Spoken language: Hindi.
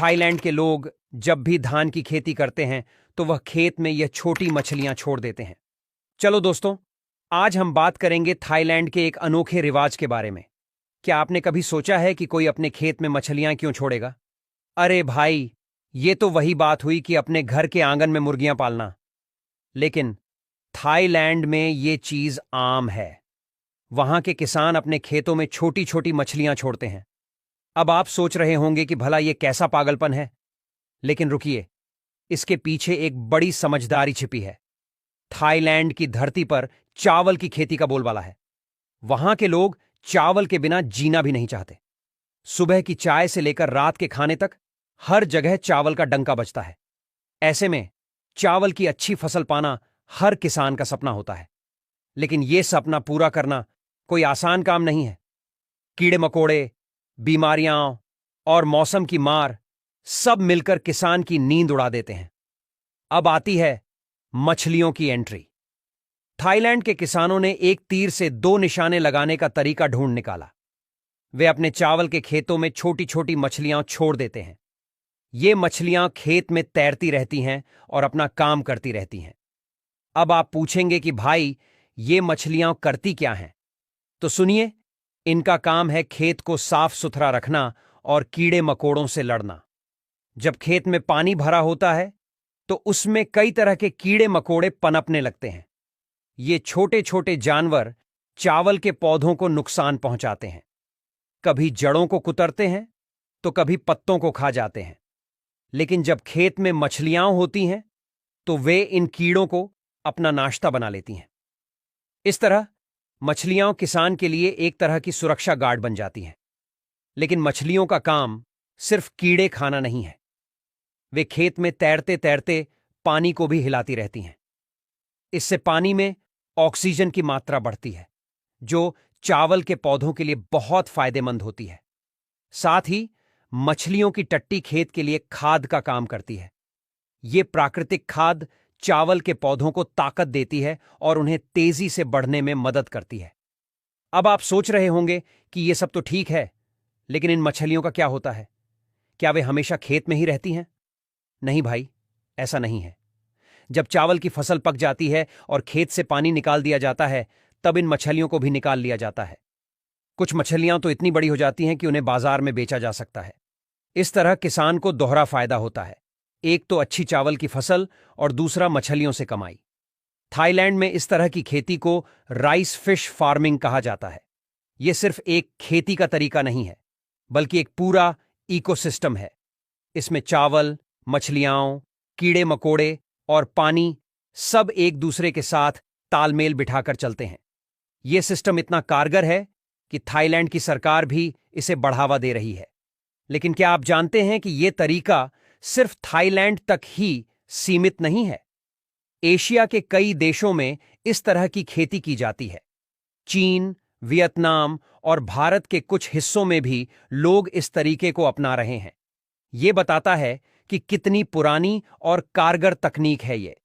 थाईलैंड के लोग जब भी धान की खेती करते हैं तो वह खेत में यह छोटी मछलियां छोड़ देते हैं। चलो दोस्तों, आज हम बात करेंगे थाईलैंड के एक अनोखे रिवाज के बारे में। क्या आपने कभी सोचा है कि कोई अपने खेत में मछलियां क्यों छोड़ेगा? अरे भाई, ये तो वही बात हुई कि अपने घर के आंगन में मुर्गियां पालना। लेकिन थाईलैंड में ये चीज आम है। वहां के किसान अपने खेतों में छोटी छोटी मछलियां छोड़ते हैं। अब आप सोच रहे होंगे कि भला ये कैसा पागलपन है? लेकिन रुकिए, इसके पीछे एक बड़ी समझदारी छिपी है। थाईलैंड की धरती पर चावल की खेती का बोलबाला है। वहां के लोग चावल के बिना जीना भी नहीं चाहते। सुबह की चाय से लेकर रात के खाने तक हर जगह चावल का डंका बजता है। ऐसे में चावल की अच्छी फसल पाना हर किसान का सपना होता है। लेकिन यह सपना पूरा करना कोई आसान काम नहीं है। कीड़े मकोड़े, बीमारियां और मौसम की मार सब मिलकर किसान की नींद उड़ा देते हैं। अब आती है मछलियों की एंट्री। थाईलैंड के किसानों ने एक तीर से दो निशाने लगाने का तरीका ढूंढ निकाला। वे अपने चावल के खेतों में छोटी छोटी मछलियां छोड़ देते हैं। ये मछलियां खेत में तैरती रहती हैं और अपना काम करती रहती हैं। अब आप पूछेंगे कि भाई, ये मछलियां करती क्या हैं? तो सुनिए, इनका काम है खेत को साफ सुथरा रखना और कीड़े मकोड़ों से लड़ना। जब खेत में पानी भरा होता है तो उसमें कई तरह के कीड़े मकोड़े पनपने लगते हैं। ये छोटे छोटे जानवर चावल के पौधों को नुकसान पहुंचाते हैं। कभी जड़ों को कुतरते हैं तो कभी पत्तों को खा जाते हैं। लेकिन जब खेत में मछलियां होती हैं तो वे इन कीड़ों को अपना नाश्ता बना लेती हैं। इस तरह मछलियां किसान के लिए एक तरह की सुरक्षा गार्ड बन जाती हैं। लेकिन मछलियों का काम सिर्फ कीड़े खाना नहीं है। वे खेत में तैरते तैरते पानी को भी हिलाती रहती हैं। इससे पानी में ऑक्सीजन की मात्रा बढ़ती है, जो चावल के पौधों के लिए बहुत फायदेमंद होती है। साथ ही मछलियों की टट्टी खेत के लिए खाद का काम करती है। ये प्राकृतिक खाद चावल के पौधों को ताकत देती है और उन्हें तेजी से बढ़ने में मदद करती है। अब आप सोच रहे होंगे कि यह सब तो ठीक है, लेकिन इन मछलियों का क्या होता है? क्या वे हमेशा खेत में ही रहती हैं? नहीं भाई, ऐसा नहीं है। जब चावल की फसल पक जाती है और खेत से पानी निकाल दिया जाता है, तब इन मछलियों को भी निकाल लिया जाता है। कुछ मछलियां तो इतनी बड़ी हो जाती हैं कि उन्हें बाजार में बेचा जा सकता है। इस तरह किसान को दोहरा फायदा होता है। एक तो अच्छी चावल की फसल और दूसरा मछलियों से कमाई। थाईलैंड में इस तरह की खेती को राइस फिश फार्मिंग कहा जाता है। यह सिर्फ एक खेती का तरीका नहीं है, बल्कि एक पूरा इकोसिस्टम है। इसमें चावल, मछलियां, कीड़े मकोड़े और पानी सब एक दूसरे के साथ तालमेल बिठाकर चलते हैं। यह सिस्टम इतना कारगर है कि थाईलैंड की सरकार भी इसे बढ़ावा दे रही है। लेकिन क्या आप जानते हैं कि यह तरीका सिर्फ थाईलैंड तक ही सीमित नहीं है? एशिया के कई देशों में इस तरह की खेती की जाती है। चीन, वियतनाम और भारत के कुछ हिस्सों में भी लोग इस तरीके को अपना रहे हैं। यह बताता है कि कितनी पुरानी और कारगर तकनीक है ये।